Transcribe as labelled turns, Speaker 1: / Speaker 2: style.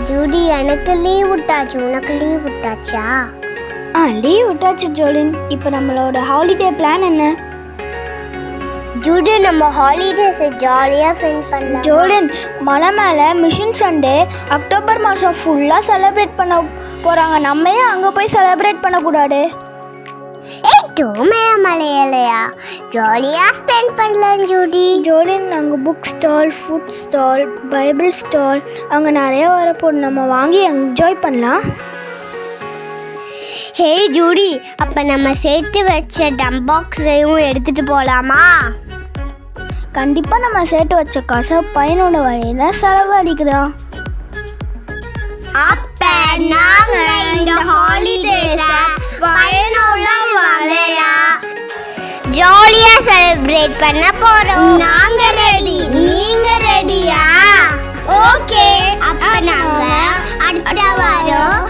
Speaker 1: Judy, எனக்கு leave விட்டாச்சு, உனக்கு லீவ் விட்டாச்சா?
Speaker 2: லீவ் விட்டாச்சு ஜோலின். இப்போ நம்மளோட ஹாலிடே பிளான் என்ன?
Speaker 1: ஜூடி, நம்ம ஹாலிடேஸை ஜாலியாக ஸ்பெண்ட் பண்ணலாம்.
Speaker 2: ஜோலின், மலை மேலே மிஷன் சண்டே அக்டோபர் மாதம் ஃபுல்லாக செலிப்ரேட் பண்ண போகிறாங்க. நம்ம ஏன் அங்கே போய் செலிப்ரேட் பண்ணக்கூடாது?
Speaker 1: மலையாளையா ஜாலியாக ஸ்பெண்ட் பண்ணலாம் ஜூடி.
Speaker 2: ஜோலின், அங்கே book stall, food stall, Bible stall அங்கே நிறைய வரப்போது. நம்ம வாங்கி என்ஜாய் பண்ணலாம்.
Speaker 1: ஹே ஜூடி, அப்போ நம்ம சேர்த்து வச்ச டம் பாக்ஸையும் எடுத்துகிட்டு போகலாமா?
Speaker 2: கண்டிப்பாக நம்ம சேர்த்து வச்ச காசை பயனோட வழியில் செலவழிக்கிறோம்.
Speaker 1: அப்போ நாங்கள் இந்த ஹாலிடேஸை பயனோட வழியா ஜாலியாக செலிப்ரேட் பண்ண போகிறோம். நாங்கள் ரெடி, நீங்கள் ரெடியா? ஓகே, அப்போ நாங்கள் அடுத்த வாரம்